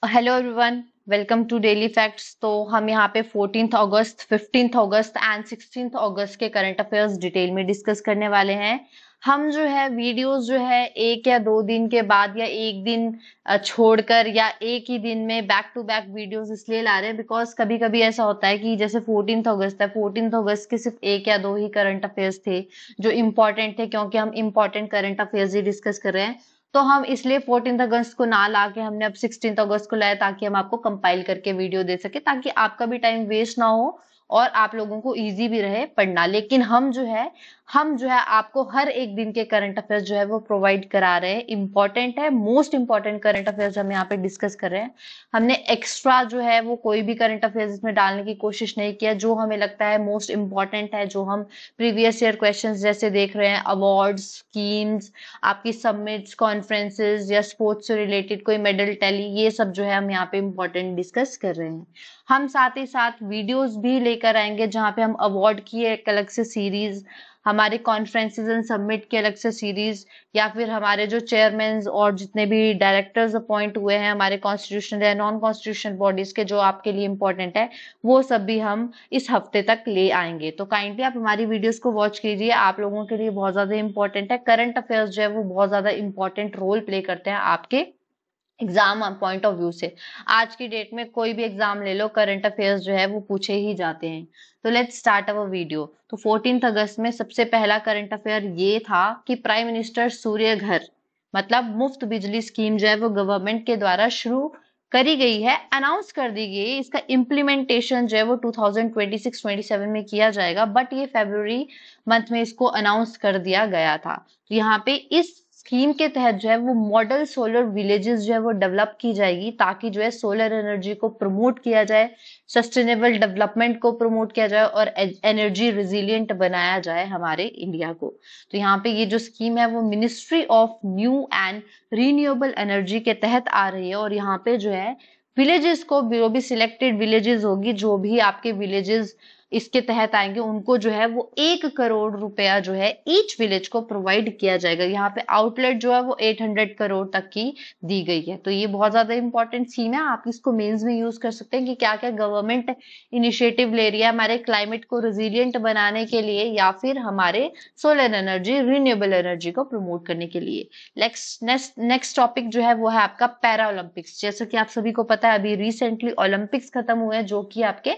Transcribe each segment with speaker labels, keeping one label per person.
Speaker 1: Hello everyone, welcome to daily facts. तो हम यहाँ पे 14th August, 15th August and 16th अगस्त के करंट अफेयर्स डिटेल में डिस्कस करने वाले हैं। हम जो है वीडियोस जो है एक या दो दिन के बाद या एक दिन छोड़कर या एक ही दिन में बैक टू बैक वीडियोस इसलिए ला रहे हैं बिकॉज कभी कभी ऐसा होता है कि जैसे 14th अगस्त है, 14th अगस्त के सिर्फ एक या दो ही करंट अफेयर्स थे जो इम्पोर्टेंट थे, क्योंकि हम इम्पोर्टेंट करंट अफेयर्स ही डिस्कस कर रहे हैं। तो हम इसलिए 14th अगस्त को ना लाके हमने अब 16th अगस्त को लाया ताकि हम आपको कंपाइल करके वीडियो दे सके, ताकि आपका भी टाइम वेस्ट ना हो और आप लोगों को इजी भी रहे पढ़ना। लेकिन हम जो है आपको हर एक दिन के करंट अफेयर्स जो है वो प्रोवाइड करा रहे हैं। इंपॉर्टेंट है, मोस्ट इंपॉर्टेंट करंट अफेयर्स हम यहाँ पे डिस्कस कर रहे हैं। हमने एक्स्ट्रा जो है वो कोई भी करंट अफेयर्स इसमें डालने की कोशिश नहीं किया। जो हमें लगता है मोस्ट इंपॉर्टेंट है, जो हम प्रीवियस ईयर क्वेश्चंस जैसे देख रहे हैं, अवार्ड्स, स्कीम्स, आपकी सबमिट्स, कॉन्फ्रेंसेस या स्पोर्ट्स से रिलेटेड कोई मेडल टैली, ये सब जो है हम यहाँ पे इम्पोर्टेंट डिस्कस कर रहे हैं। हम साथ ही साथ वीडियोस भी लेकर आएंगे जहाँ पे हम अवार्ड की एक अलग से सीरीज, हमारे कॉन्फ्रेंसेस एंड सबमिट की अलग से सीरीज, या फिर हमारे जो चेयरमैन और जितने भी डायरेक्टर्स अपॉइंट हुए हैं हमारे कॉन्स्टिट्यूशनल या नॉन कॉन्स्टिट्यूशनल बॉडीज के, जो आपके लिए इंपॉर्टेंट है, वो सब भी हम इस हफ्ते तक ले आएंगे। तो काइंडली आप हमारी वीडियोस को वॉच कीजिए, आप लोगों के लिए बहुत ज्यादा इंपॉर्टेंट है। करंट अफेयर्स जो है वो बहुत ज्यादा इंपॉर्टेंट रोल प्ले करते हैं आपके एग्जाम पॉइंट ऑफ व्यू से। आज की डेट में कोई भी एग्जाम ले लो, करंट अफेयर्स जो है वो पूछे ही जाते हैं। तो लेट्स स्टार्ट अवर वीडियो। तो 14th अगस्त में सबसे पहला करंट अफेयर ये था कि प्राइम मिनिस्टर सूर्य घर, मतलब मुफ्त बिजली स्कीम जो है वो गवर्नमेंट के द्वारा शुरू करी गई है, अनाउंस कर दी गई है। इसका इम्प्लीमेंटेशन जो है वो 2026-27 में किया जाएगा, बट ये फरवरी मंथ में इसको अनाउंस कर दिया गया था। तो यहाँ पे इस स्कीम के तहत जो है वो मॉडल सोलर विलेजेस जो है वो डेवलप की जाएगी, ताकि जो है सोलर एनर्जी को प्रमोट किया जाए, सस्टेनेबल डेवलपमेंट को प्रमोट किया जाए और एनर्जी रिजिलियंट बनाया जाए हमारे इंडिया को। तो यहाँ पे ये जो स्कीम है वो ministry of new and renewable energy के तहत आ रही है। और यहाँ पे जो है विलेजेस को, जो भी सिलेक्टेड विलेजेस होगी, जो भी आपके विलेजेस इसके तहत आएंगे, उनको जो है वो 1 करोड़ रुपया जो है ईच विलेज को प्रोवाइड किया जाएगा। यहाँ पे आउटलेट जो है वो 800 करोड़ तक की दी गई है। तो ये बहुत ज्यादा इंपॉर्टेंट स्कीम है। आप इसको मेंस में यूज कर सकते हैं कि क्या क्या गवर्नमेंट इनिशिएटिव ले रही है हमारे क्लाइमेट को रिजिलियंट बनाने के लिए, या फिर हमारे सोलर एनर्जी, रिन्यूएबल एनर्जी को प्रमोट करने के लिए। नेक्स्ट टॉपिक जो है वो है आपका पैरा ओलंपिक्स। जैसा कि आप सभी को पता है, अभी रिसेंटली ओलंपिक्स खत्म हुए हैं जो कि आपके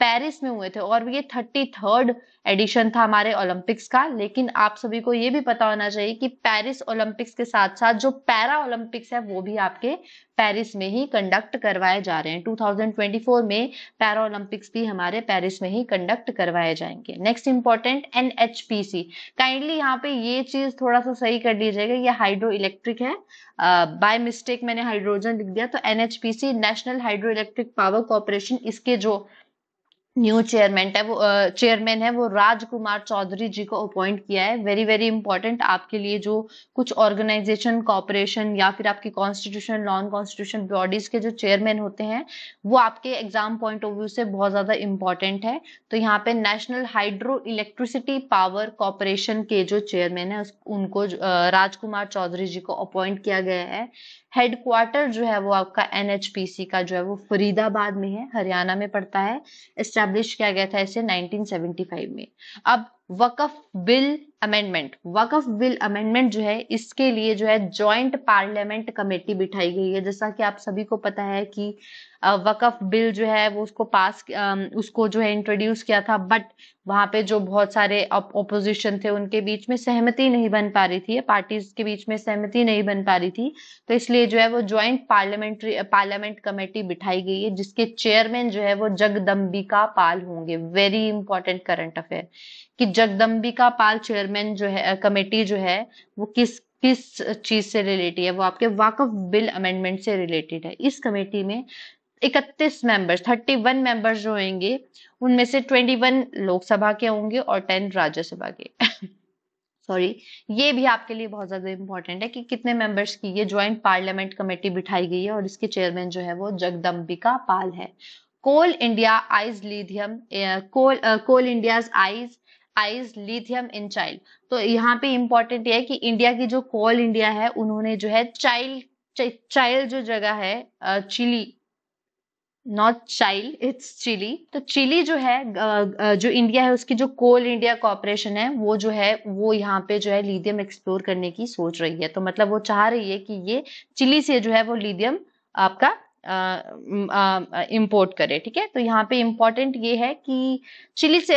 Speaker 1: पेरिस में हुए थे, और ये 33rd एडिशन था हमारे ओलंपिक्स का। लेकिन आप सभी को ये भी पता होना चाहिए कि पेरिस ओलंपिक्स के साथ साथ जो पैरा ओलंपिक्स है वो भी आपके पेरिस में ही कंडक्ट करवाए जा रहे हैं। 2024 में पैरा ओलंपिक्स भी हमारे पेरिस में ही कंडक्ट करवाए जाएंगे। Next important NHPC। काइंडली यहाँ पे ये चीज थोड़ा सा सही कर लीजिएगा, ये हाइड्रो इलेक्ट्रिक है, बाय मिस्टेक मैंने हाइड्रोजन लिख दिया। तो NHPC national hydro electric power corporation, इसके जो न्यू चेयरमैन है वो राजकुमार चौधरी जी को अपॉइंट किया है। वेरी वेरी इंपॉर्टेंट आपके लिए। जो कुछ ऑर्गेनाइजेशन, कॉर्पोरेशन या फिर आपकी कॉन्स्टिट्यूशन, नॉन कॉन्स्टिट्यूशन बॉडीज के जो चेयरमैन होते हैं वो आपके एग्जाम पॉइंट ऑफ व्यू से बहुत ज्यादा इंपॉर्टेंट है। तो यहाँ पे national hydro electricity power corporation के जो चेयरमैन है उनको राजकुमार चौधरी जी को अपॉइंट किया गया है। हेडक्वार्टर जो है वो आपका NHPC का जो है वो फरीदाबाद में है, हरियाणा में पड़ता है। एस्टैब्लिश किया गया था इसे 1975 में। अब वक्फ बिल अमेंडमेंट जो है, इसके लिए जो है जॉइंट पार्लियामेंट कमेटी बिठाई गई है। जैसा कि आप सभी को पता है कि वक्फ बिल जो है वो उसको जो है इंट्रोड्यूस किया था, बट वहां पे जो बहुत सारे ऑपोजिशन थे उनके बीच में सहमति नहीं बन पा रही थी, पार्टीज के बीच में सहमति नहीं बन पा रही थी। तो इसलिए जो है वो ज्वाइंट पार्लियामेंट कमेटी बिठाई गई है, जिसके चेयरमैन जो है वो जगदम्बिका पाल होंगे। वेरी इंपॉर्टेंट करंट अफेयर कि जगदम्बिका पाल चेयरमैन जो है, कमेटी जो है वो किस किस चीज से रिलेटेड है, वो आपके वाकफ बिल अमेंडमेंट से रिलेटेड है। इस कमेटी में 31 मेंबर्स जो होंगे, उनमें से 21 लोकसभा के होंगे और 10 राज्यसभा के। सॉरी, ये भी आपके लिए बहुत ज्यादा इंपॉर्टेंट है कि कितने मेंबर्स की ये ज्वाइंट पार्लियामेंट कमेटी बिठाई गई है, और इसके चेयरमैन जो है वो जगदम्बिका पाल है। Coal India eyes lithium, Coal India's eyes lithium in Chile. तो यहाँ पे इंपॉर्टेंट है कि इंडिया की जो कोल इंडिया है, उन्होंने जो है चाइल्ड चाइल जो जगह है, Chile, not child, it's Chile. तो चिली जो है, जो इंडिया है, उसकी जो कोल इंडिया कॉर्पोरेशन है, वो जो है वो यहाँ पे जो है लिथियम एक्सप्लोर करने की सोच रही है। तो मतलब वो चाह रही है कि ये चिली से जो है वो लिथियम आपका इंपोर्ट करे। ठीक है, तो यहाँ पे इम्पोर्टेंट ये है कि चिली से,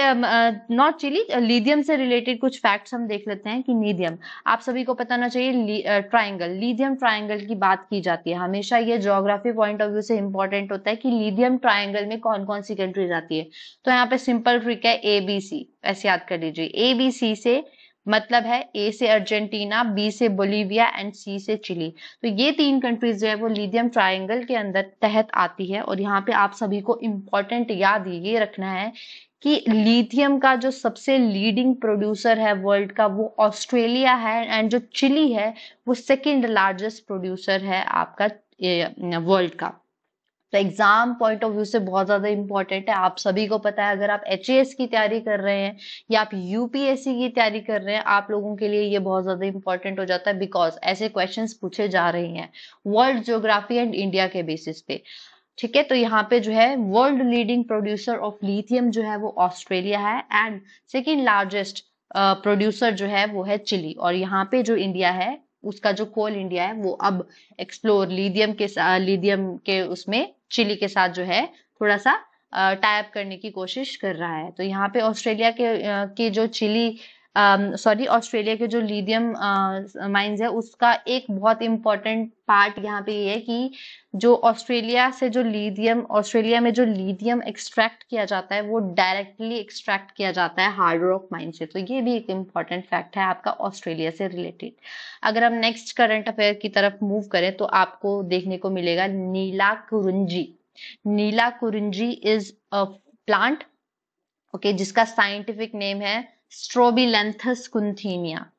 Speaker 1: नॉट चिली, लिथियम से रिलेटेड कुछ फैक्ट्स हम देख लेते हैं कि लिथियम, आप सभी को पता होना चाहिए, ट्राइंगल, लिथियम ट्राइंगल की बात की जाती है हमेशा। ये ज्योग्राफी पॉइंट ऑफ व्यू से इंपॉर्टेंट होता है कि लिथियम ट्राइंगल में कौन कौन सी कंट्रीज आती है। तो यहाँ पे सिंपल ट्रिक है, ए बी सी, ऐसे याद कर लीजिए। ए बी सी से मतलब है, ए से अर्जेंटीना, बी से बोलीविया एंड सी से चिली। तो ये तीन कंट्रीज जो है वो लिथियम ट्रायंगल के अंदर तहत आती है। और यहाँ पे आप सभी को इम्पोर्टेंट याद ये रखना है कि लिथियम का जो सबसे लीडिंग प्रोड्यूसर है वर्ल्ड का, वो ऑस्ट्रेलिया है, एंड जो चिली है वो सेकेंड लार्जेस्ट प्रोड्यूसर है आपका वर्ल्ड का। तो एग्जाम पॉइंट ऑफ व्यू से बहुत ज्यादा इंपॉर्टेंट है। आप सभी को पता है, अगर आप एचएएस की तैयारी कर रहे हैं या आप यूपीएससी की तैयारी कर रहे हैं, आप लोगों के लिए ये बहुत ज्यादा इंपॉर्टेंट हो जाता है, बिकॉज ऐसे क्वेश्चंस पूछे जा रहे हैं वर्ल्ड ज्योग्राफी एंड इंडिया के बेसिस पे। ठीक है, तो यहाँ पे जो है world leading producer of lithium जो है वो ऑस्ट्रेलिया है, एंड सेकेंड लार्जेस्ट प्रोड्यूसर जो है वो है चिली। और यहाँ पे जो इंडिया है, उसका जो कोल इंडिया है, वो अब एक्सप्लोर लिथियम के उसमें चिली के साथ जो है थोड़ा सा टाइप करने की कोशिश कर रहा है। तो यहाँ पे ऑस्ट्रेलिया के जो चिली, सॉरी, ऑस्ट्रेलिया के जो लिथियम माइंस है, उसका एक बहुत इंपॉर्टेंट पार्ट यहाँ पे ये है कि जो ऑस्ट्रेलिया में जो लिथियम एक्सट्रैक्ट किया जाता है, वो डायरेक्टली एक्सट्रैक्ट किया जाता है हार्ड रॉक माइन से। तो ये भी एक इम्पॉर्टेंट फैक्ट है आपका ऑस्ट्रेलिया से रिलेटेड। अगर हम नेक्स्ट करंट अफेयर की तरफ मूव करें तो आपको देखने को मिलेगा नीला कुरुंजी। नीला कुरुंजी इज अ प्लांट, ओके, जिसका साइंटिफिक नेम है स्ट्रोबिलेंथस कुंथीनिया।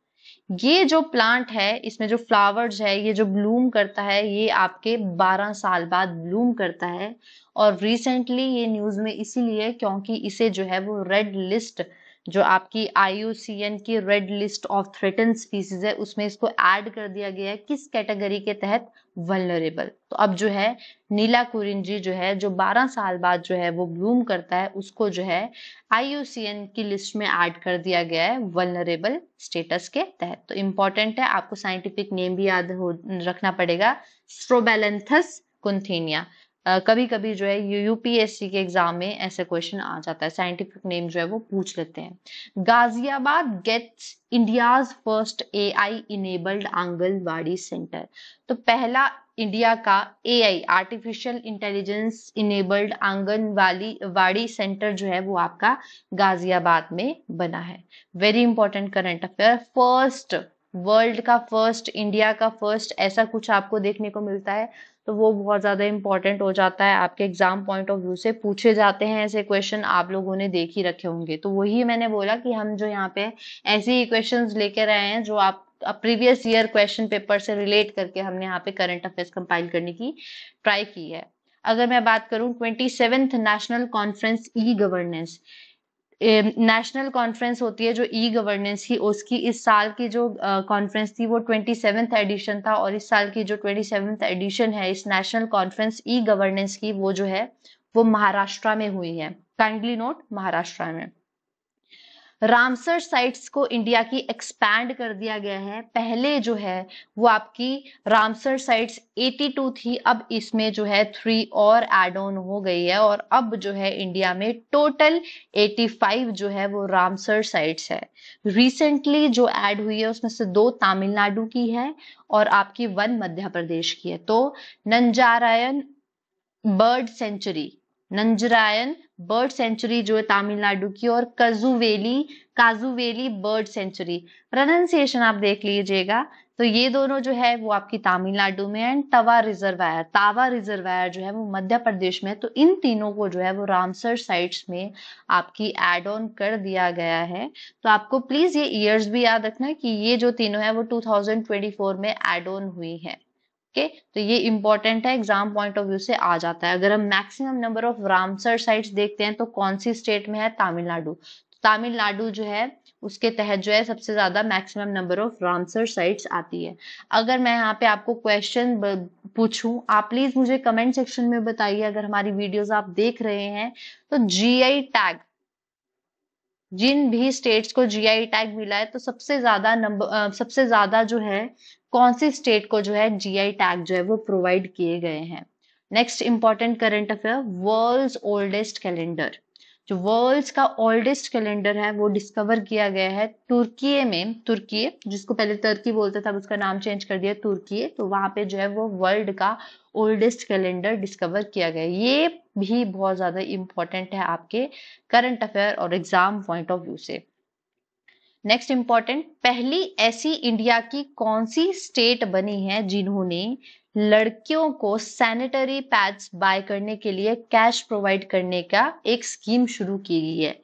Speaker 1: ये जो प्लांट है, इसमें जो फ्लावर्स है, ये जो ब्लूम करता है, ये आपके 12 साल बाद ब्लूम करता है। और रिसेंटली ये न्यूज में इसीलिए क्योंकि इसे जो है वो रेड लिस्ट, जो आपकी IUCN की red list of threaten species है, उसमें इसको ऐड कर दिया गया है। किस कैटेगरी के तहत? वल्नरेबल। तो अब जो है नीला कुरिंजी जो है, जो 12 साल बाद जो है वो ब्लूम करता है, उसको जो है IUCN की लिस्ट में ऐड कर दिया गया है वल्नरेबल स्टेटस के तहत। तो इंपॉर्टेंट है, आपको साइंटिफिक नेम भी याद रखना पड़ेगा, स्ट्रोबेलेंथस कुंथीनिया। कभी कभी जो है यूपीएससी के एग्जाम में ऐसे क्वेश्चन आ जाता है, साइंटिफिक नेम जो है वो पूछ लेते हैं। Ghaziabad gets India's first AI enabled anganwadi centre. तो पहला इंडिया का AI, artificial intelligence enabled anganwadi centre जो है वो आपका गाजियाबाद में बना है। Very important current affair. First, world का फर्स्ट, इंडिया का फर्स्ट, ऐसा कुछ आपको देखने को मिलता है तो वो बहुत ज्यादा इंपॉर्टेंट हो जाता है। आपके एग्जाम पॉइंट ऑफ व्यू से पूछे जाते हैं ऐसे क्वेश्चन, आप लोगों ने देख ही रखे होंगे। तो वही मैंने बोला कि हम जो यहाँ पे ऐसे ही क्वेश्चंस लेकर आए हैं जो आप प्रीवियस ईयर क्वेश्चन पेपर से रिलेट करके हमने यहाँ पे करंट अफेयर्स कंपाइल करने की ट्राई की है। अगर मैं बात करूं 27th national conference e governance, national conference होती है जो ई गवर्नेंस की, उसकी इस साल की जो कॉन्फ्रेंस थी वो 27th एडिशन था। और इस साल की जो 27th एडिशन है इस नेशनल कॉन्फ्रेंस ई गवर्नेंस की, वो जो है वो महाराष्ट्र में हुई है। काइंडली नोट, महाराष्ट्र में। रामसर साइट्स को इंडिया की एक्सपैंड कर दिया गया है। पहले जो है वो आपकी रामसर साइट्स 82 थी, अब इसमें जो है 3 और एड ऑन हो गई है, और अब जो है इंडिया में टोटल 85 जो है वो रामसर साइट्स है। रिसेंटली जो ऐड हुई है उसमें से 2 तमिलनाडु की है और आपकी 1 मध्य प्रदेश की है। तो Nanjarayan bird sanctuary, Nanjarayan bird sanctuary जो है तमिलनाडु की, और काजुवेली बर्ड सेंचुरी, प्रोनाउंसिएशन आप देख लीजिएगा। तो ये दोनों जो है वो आपकी तमिलनाडु में, एंड तावा रिजर्वायर जो है वो मध्य प्रदेश में। तो इन तीनों को जो है वो रामसर साइट्स में आपकी एड ऑन कर दिया गया है। तो आपको प्लीज ये ईयर्स भी याद रखना कि ये जो तीनों है वो 2024 में एड ऑन हुई है। ओके, तो ये इंपॉर्टेंट है, एग्जाम पॉइंट ऑफ व्यू से आ जाता है। अगर हम maximum number of Ramsar sites देखते हैं तो कौन सी स्टेट में है? तमिलनाडु। तमिलनाडु जो है उसके तहत जो है सबसे ज्यादा maximum number of Ramsar sites आती है। अगर मैं यहाँ पे आपको क्वेश्चन पूछूं, आप प्लीज मुझे कमेंट सेक्शन में बताइए। अगर हमारी वीडियोस आप देख रहे हैं तो जीआई टैग, जिन भी स्टेट्स को जीआई टैग मिला है, तो सबसे ज्यादा जो है कौन सी स्टेट को जो है जीआई टैग जो है वो प्रोवाइड किए गए हैं। Next important current affair, world's oldest calendar. जो वर्ल्ड्स का ओल्डेस्ट कैलेंडर है वो डिस्कवर किया गया है तुर्की में। तुर्की, जिसको पहले टर्की बोलते थे, अब उसका नाम चेंज कर दिया तुर्की, तो वहां पे जो है वो वर्ल्ड का ओल्डेस्ट कैलेंडर डिस्कवर किया गया। ये भी बहुत ज्यादा इंपॉर्टेंट है आपके करंट अफेयर और एग्जाम पॉइंट ऑफ व्यू से। नेक्स्ट इंपॉर्टेंट, पहली ऐसी इंडिया की कौन सी स्टेट बनी है जिन्होंने लड़कियों को सैनिटरी पैड्स बाय करने के लिए कैश प्रोवाइड करने का एक स्कीम शुरू की गई है।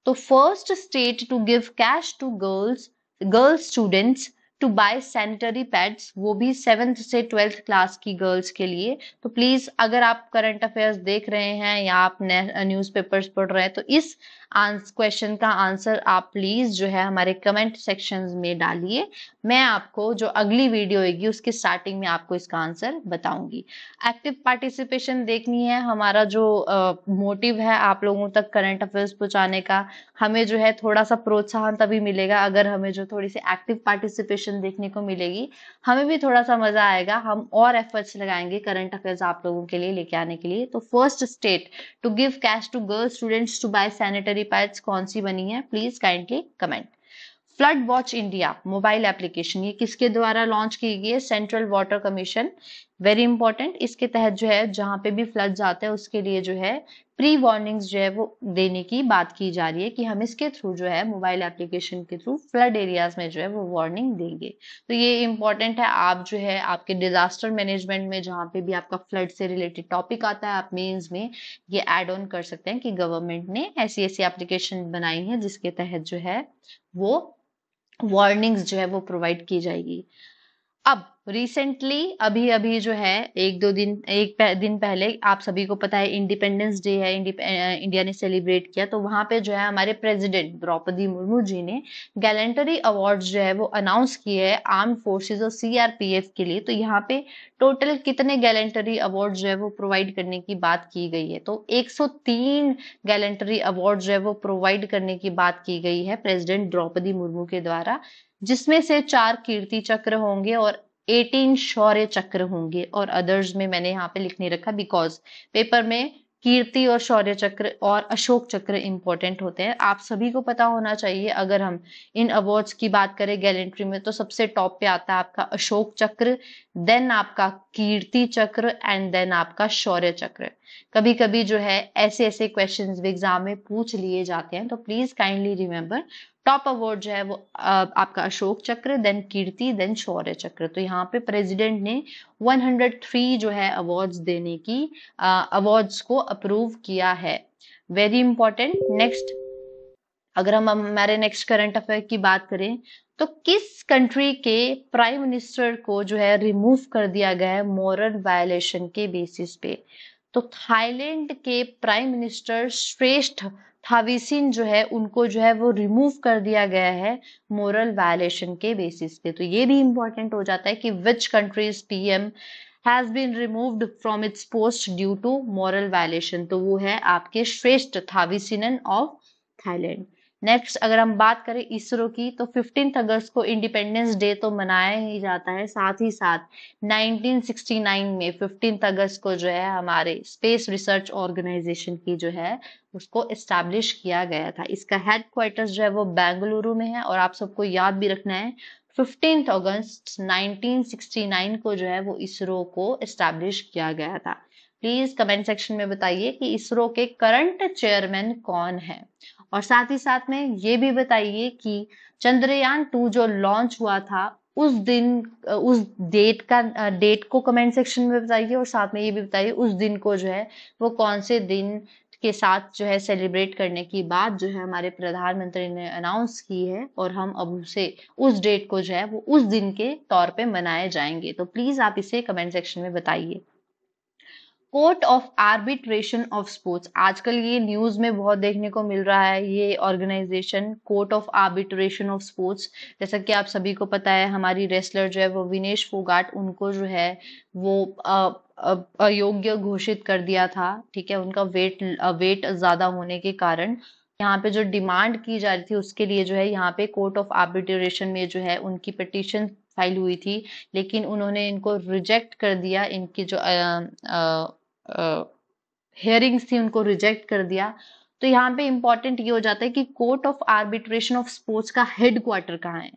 Speaker 1: तो first state to give cash to girls students to buy sanitary pads, वो भी 7th से 12th क्लास की गर्ल्स के लिए। तो प्लीज अगर आप करंट अफेयर्स देख रहे हैं या आप न्यूज़पेपर्स पढ़ रहे हैं तो इस क्वेश्चन का आंसर आप प्लीज जो है हमारे कमेंट सेक्शंस में डालिए। मैं आपको जो अगली वीडियो होगी उसके स्टार्टिंग में आपको इसका आंसर बताऊंगी। एक्टिव पार्टिसिपेशन देखनी है, हमारा जो मोटिव है आप लोगों तक करंट अफेयर्स पहुंचाने का। हमें जो है थोड़ा सा प्रोत्साहन तभी मिलेगा अगर हमें जो थोड़ी सी एक्टिव पार्टिसिपेशन देखने को मिलेगी, हमें भी थोड़ा सा मजा आएगा, हम और एफर्ट्स लगाएंगे करंट अफेयर्स आप लोगों के लिए लेके आने के लिए। तो first state to give cash to girl students to buy sanitary pads कौन सी बनी है, please kindly comment. Flood watch India mobile application, ये किसके द्वारा लॉन्च की गई है, central water commission, very important. इसके तहत जो है जहां पे भी फ्लड जाते हैं उसके लिए जो है प्री वार्निंग्स जो है वो देने की बात की जा रही है कि हम इसके थ्रू जो है मोबाइल एप्लीकेशन के थ्रू फ्लड एरियाज में जो है वो वार्निंग देंगे। तो ये इंपॉर्टेंट है, आप जो है आपके डिजास्टर मैनेजमेंट में जहां पे भी आपका फ्लड से रिलेटेड टॉपिक आता है आप मेंस में ये ऐड ऑन कर सकते हैं कि गवर्नमेंट ने ऐसी ऐसी एप्लीकेशन बनाई है जिसके तहत जो है वो वार्निंग्स जो है वो प्रोवाइड की जाएगी। अब रिसेंटली अभी अभी जो है एक दिन पहले आप सभी को पता है इंडिपेंडेंस डे है, इंडिया ने सेलिब्रेट किया, तो वहां पे जो है हमारे प्रेसिडेंट द्रौपदी मुर्मू जी ने गैलेंटरी अवार्ड्स जो है वो अनाउंस किए हैं आर्म फोर्सेस और सीआरपीएफ के लिए। तो यहाँ पे टोटल कितने गैलेंटरी अवार्ड जो है वो प्रोवाइड करने की बात की गई है, तो 103 गैलेंटरी अवार्ड जो है वो प्रोवाइड करने की बात की गई है प्रेसिडेंट द्रौपदी मुर्मू के द्वारा, जिसमें से 4 कीर्ति चक्र होंगे और 18 शौर्य चक्र होंगे। और अदर्स में मैंने यहाँ पे लिख नहीं रखा बिकॉज पेपर में कीर्ति और शौर्य चक्र और अशोक चक्र इंपॉर्टेंट होते हैं, आप सभी को पता होना चाहिए। अगर हम इन अवार्ड्स की बात करें गैलेंट्री में तो सबसे टॉप पे आता है आपका अशोक चक्र, देन आपका कीर्ति चक्र एंड देन आपका शौर्य चक्र। कभी कभी जो है ऐसे ऐसे क्वेश्चंस एग्जाम में पूछ लिए जाते हैं, तो please kindly remember top award जो है वो आपका अशोक चक्र, देन कीर्ति, देन शौर्य चक्र। तो यहाँ पे प्रेसिडेंट ने 103 जो है अवार्ड्स देने की अवार्ड्स को अप्रूव किया है, वेरी इंपॉर्टेंट। नेक्स्ट अगर हम हमारे नेक्स्ट करंट अफेयर की बात करें तो किस कंट्री के प्राइम मिनिस्टर को जो है रिमूव कर दिया गया है मोरल वायलेशन के बेसिस पे। तो थाईलैंड के प्राइम मिनिस्टर श्रेष्ठ थाविसिन जो है उनको जो है वो रिमूव कर दिया गया है मोरल वायलेशन के बेसिस पे। तो ये भी इंपॉर्टेंट हो जाता है कि which country's PM has been removed from its post due to moral violation, तो वो है आपके श्रेष्ठ थाविसिनन ऑफ थाईलैंड। नेक्स्ट अगर हम बात करें इसरो की तो 15 अगस्त को इंडिपेंडेंस डे तो मनाया ही जाता है, साथ ही साथ 1969 में 15 अगस्त को जो है हमारे स्पेस रिसर्च ऑर्गेनाइजेशन की जो है उसको एस्टैब्लिश किया गया था। इसका हेडक्वार्टर्स जो है वो बेंगलुरु में है और आप सबको याद भी रखना है 15 अगस्त 1969 को जो है वो इसरो को एस्टैब्लिश किया गया था। प्लीज कमेंट सेक्शन में बताइए कि इसरो के करंट चेयरमैन कौन है, और साथ ही साथ में ये भी बताइए कि चंद्रयान 2 जो लॉन्च हुआ था उस दिन उस डेट को कमेंट सेक्शन में बताइए, और साथ में ये भी बताइए उस दिन को जो है वो कौन से दिन के साथ जो है सेलिब्रेट करने की बात जो है हमारे प्रधानमंत्री ने अनाउंस की है, और हम अब उसे उस डेट को जो है वो उस दिन के तौर पे मनाए जाएंगे। तो प्लीज आप इसे कमेंट सेक्शन में बताइए। Court of arbitration of sports, आजकल ये न्यूज में बहुत देखने को मिल रहा है ये organisation court of arbitration of sports. जैसा कि आप सभी को पता है हमारी रेसलर जो है वो विनेश फोगाट, उनको जो है वो अयोग्य घोषित कर दिया था। ठीक है, उनका वेट ज्यादा होने के कारण यहाँ पे जो डिमांड की जा रही थी उसके लिए जो है यहाँ पे कोर्ट ऑफ आर्बिट्रेशन में जो है उनकी पिटीशन फाइल हुई थी, लेकिन उन्होंने इनको रिजेक्ट कर दिया। इनकी जो हियरिंग्स थी उनको रिजेक्ट कर दिया। तो यहाँ पे इंपॉर्टेंट ये हो जाता है कि court of arbitration of sports का हेड क्वार्टर कहाँ है।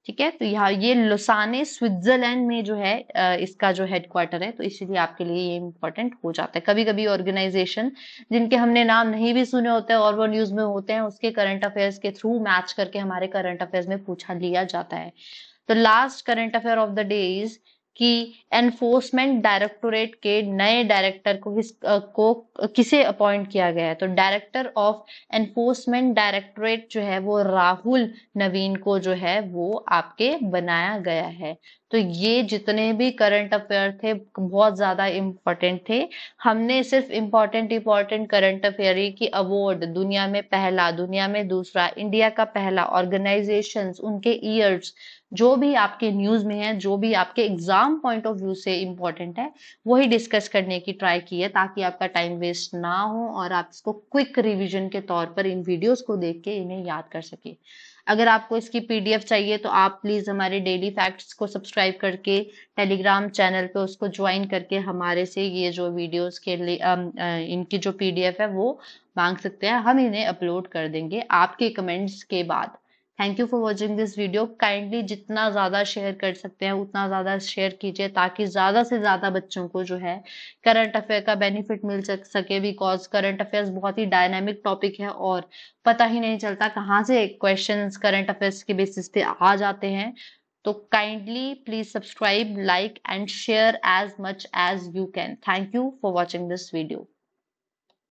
Speaker 1: ठीक है, तो यहाँ ये लुसाने स्विट्जरलैंड में जो है इसका जो हेड क्वार्टर है, तो इसीलिए आपके लिए ये इंपॉर्टेंट हो जाता है। कभी कभी ऑर्गेनाइजेशन जिनके हमने नाम नहीं भी सुने होते हैं और वो न्यूज में होते हैं, उसके करंट अफेयर्स के थ्रू मैच करके हमारे करंट अफेयर्स में पूछा लिया जाता है। तो last current affair of the day is कि एनफोर्समेंट डायरेक्टोरेट के नए डायरेक्टर को किसे अपॉइंट किया गया है। तो डायरेक्टर ऑफ एनफोर्समेंट डायरेक्टोरेट जो है वो राहुल नवीन को जो है वो आपके बनाया गया है। तो ये जितने भी करंट अफेयर थे बहुत ज्यादा इम्पोर्टेंट थे। हमने सिर्फ इम्पोर्टेंट करंट अफेयर ही की अवार्ड, दुनिया में पहला, दुनिया में दूसरा, इंडिया का पहला, ऑर्गेनाइजेशंस, उनके ईयर्स, जो भी आपके न्यूज में है, जो भी आपके एग्जाम पॉइंट ऑफ व्यू से इम्पोर्टेंट है, वही डिस्कस करने की ट्राई की है, ताकि आपका टाइम वेस्ट ना हो और आप इसको क्विक रिवीजन के तौर पर इन वीडियोस को देख के इन्हें याद कर सके। अगर आपको इसकी पीडीएफ चाहिए तो आप प्लीज हमारे डेली फैक्ट्स को सब्सक्राइब करके टेलीग्राम चैनल पे उसको ज्वाइन करके हमारे से ये जो वीडियोस के लिए इनकी जो पीडीएफ है वो मांग सकते हैं। हम इन्हें अपलोड कर देंगे आपके कमेंट्स के बाद। Thank you for watching this video. Kindly जितना ज्यादा शेयर कर सकते हैं उतना ज्यादा शेयर कीजिए, ताकि ज्यादा से ज्यादा बच्चों को जो है करंट अफेयर का बेनिफिट मिल सके। बिकॉज करंट अफेयर्स बहुत ही डायनामिक टॉपिक है और पता ही नहीं चलता कहाँ से क्वेश्चंस करंट अफेयर्स के बेसिस पे आ जाते हैं। तो kindly please subscribe, like and share as much as you can. Thank you for watching this video.